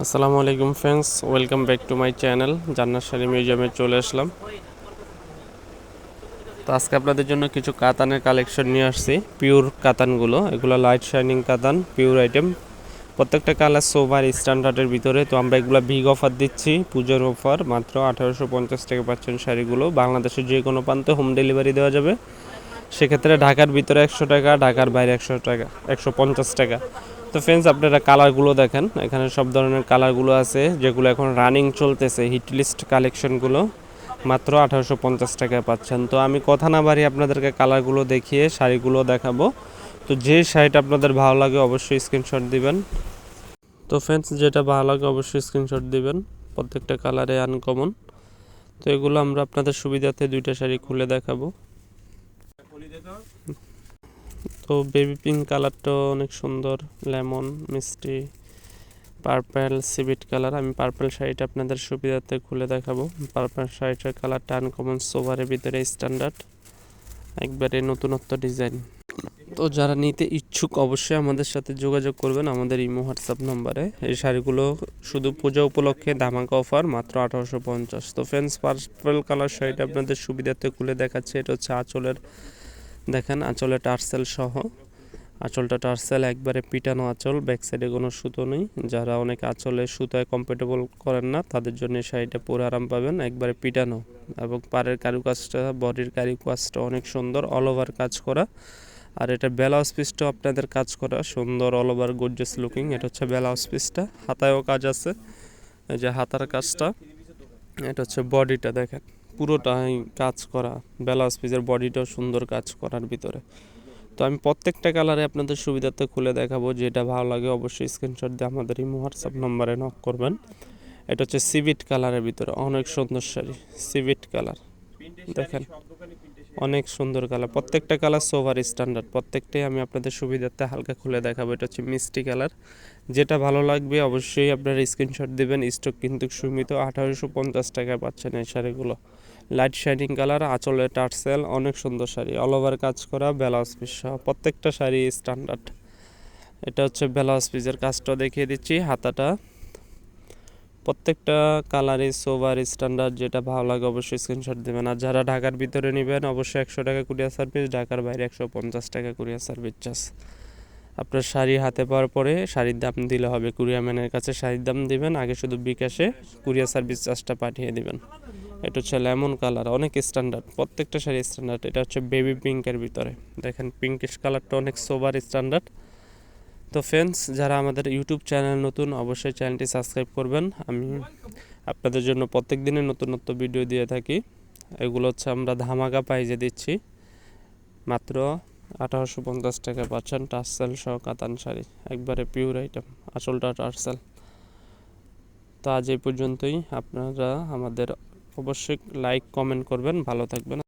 আসসালামু আলাইকুম friends, welcome back to my channel জান্নাত শাড়ি মিউজিয়ামে চলে আসলাম। তো আজকে আপনাদের জন্য কিছু কাতানের কালেকশন নিয়ে আসছি, পিওর কাতানগুলো। এগুলো লাইট শাইনিং কাতান, পিওর আইটেম, প্রত্যেকটা কালার সোভার স্ট্যান্ডার্ডের ভিতরে। তো আমরা এগুলো বিগ অফার দিচ্ছি, পুজোর অফার। মাত্র 1850 টাকা পাচ্ছেন শাড়িগুলো। বাংলাদেশের যে কোনো প্রান্তে হোম ডেলিভারি দেওয়া যাবে। সেক্ষেত্রে ঢাকার ভিতরে 100 টাকা, ঢাকার বাইরে 100 টাকা, 150 টাকা। তো ফ্রেন্ডস, আপনারা কালারগুলো দেখেন, এখানে সব ধরনের কালারগুলো আছে যেগুলো এখন রানিং চলতেছে, হিট লিস্ট কালেকশনগুলো। মাত্র 1850 টাকায় পাচ্ছেন। তো আমি কথা না বাড়িয়ে আপনাদেরকে কালারগুলো দেখিয়ে শাড়িগুলো দেখাবো। তো যে শাড়িটা আপনাদের ভালো লাগে অবশ্যই স্ক্রিনশট দিবেন। তো ফ্রেন্ডস, যেটা ভালো লাগে অবশ্যই স্ক্রিনশট দিবেন। প্রত্যেকটা কালারে আনকমন। তো এগুলো আমরা আপনাদের সুবিধার্থে দুইটা শাড়ি খুলে দেখাবো। তো বেবি পিঙ্ক কালারটা অনেক সুন্দর, লেমন, মিষ্টি, পার্পল, সিভিট কালার। আমি পার্পল শাড়িটা আপনাদের সুবিধার্থে খুলে দেখাবো। পার্পল শাড়িটার কালারটা আনকমন, সোভারের ভিতরে স্ট্যান্ডার্ড, একবারে নতুনত্ব ডিজাইন। তো যারা নিতে ইচ্ছুক অবশ্যই আমাদের সাথে যোগাযোগ করবেন আমাদের ইমো হোয়াটসঅ্যাপ নম্বরে। এই শাড়িগুলো শুধু পূজা উপলক্ষে ধামাকা অফার, মাত্র 1850। তো ফ্রেন্ডস, পার্পল কালার শাড়িটা আপনাদের সুবিধার্থে খুলে দেখাচ্ছে। এটা হচ্ছে আঁচলের, দেখেন আঁচলে টার্সেল সহ। আঁচলটা টার্সেল, একবারে পিটানো আঁচল, ব্যাক সাইডে কোনো সুতো নেই। যারা অনেক আঁচলে সুতায় কমফোর্টেবল করেন না তাদের জন্য এই শাড়িটা পরে আরাম পাবেন, একবারে পিটানো। এবং পাড়ের কারুকাজটা, বডির কারুকাজটা অনেক সুন্দর, অল ওভার কাজ করা। আর এটা ব্লাউজ পিসটাও আপনাদের কাজ করা সুন্দর, অল ওভার গর্জিয়াস লুকিং। এটা হচ্ছে ব্লাউজ পিসটা, হাতায়ও কাজ আছে, এই যে হাতার কাজটা। এটা হচ্ছে বডিটা, দেখেন পুরোটাই কাজ করা। ব্লাউজ পিসের বডিটাও সুন্দর কাজ করার ভিতরে। তো আমি প্রত্যেকটা কালারে আপনাদের সুবিধার্থে খুলে দেখাবো। যেটা ভালো লাগে অবশ্যই স্ক্রিনশট দিয়ে আমাদের এই হোয়াটসঅ্যাপ নম্বরে নক করবেন। এটা হচ্ছে সিভিট কালারের ভিতরে অনেক সুন্দর শাড়ি, সিভিট কালার, দেখেন অনেক সুন্দর কালার। প্রত্যেকটা কালার সোভার স্ট্যান্ডার্ড, প্রত্যেকটাই আমি আপনাদের সুবিধার্থে হালকা খুলে দেখাবো। এটা হচ্ছে মিষ্টি কালার। যেটা ভালো লাগবে অবশ্যই আপনারা স্ক্রিনশট দিবেন। স্টক কিন্তু সীমিত, 1850 টাকায় পাচ্ছেন এই শাড়িগুলো। লাইট শাইনিং কালার, আঁচলে টার্সেল, অনেক সুন্দর শাড়ি, অল ওভার কাজ করা, ব্লাউজ পিস সহ প্রত্যেকটা শাড়ি স্ট্যান্ডার্ড। এটা হচ্ছে ব্লাউজ পিসের কাজটা দেখিয়ে দিচ্ছি, হাতাটা। প্রত্যেকটা কালারই সোভার স্ট্যান্ডার্ড। যেটা ভালো লাগে অবশ্যই স্ক্রিনশট দেবেন। আর যারা ঢাকার ভিতরে নেবেন অবশ্যই 100 টাকা কুরিয়ার সার্ভিস, ঢাকার বাইরে 150 টাকা কুরিয়ার সার্ভিস চার্জ। আপনার শাড়ি হাতে পাওয়ার পরে শাড়ির দাম দিলে হবে, কুরিয়ার ম্যানের কাছে শাড়ির দাম দিবেন, আগে শুধু বিকাশে কুরিয়ার সার্ভিস চার্জটা পাঠিয়ে দিবেন। এটা হচ্ছে লেমন কালার, অনেক স্ট্যান্ডার্ড, প্রত্যেকটা শাড়ি স্ট্যান্ডার্ড। এটা হচ্ছে বেবি পিঙ্কের ভিতরে, দেখেন পিঙ্কিশ কালারটা অনেক সোভার স্ট্যান্ডার্ড। তো ফ্রেন্ডস, যারা আমাদের ইউটিউব চ্যানেল নতুন অবশ্যই চ্যানেলটি সাবস্ক্রাইব করবেন। আমি আপনাদের জন্য প্রত্যেক দিনে নতুনত্ব ভিডিও দিয়ে থাকি। এগুলো হচ্ছে আমরা ধামাকা প্রাইজে দিচ্ছি, মাত্র 1850 টাকা পাচ্ছেন টার্সেল সহ কাতান শাড়ি, একবারে পিওর আইটেম, আসলটা টার্সেল। তো আজ এই পর্যন্তই। আপনারা আমাদের অবশ্যই লাইক কমেন্ট করবেন, ভালো থাকবেন।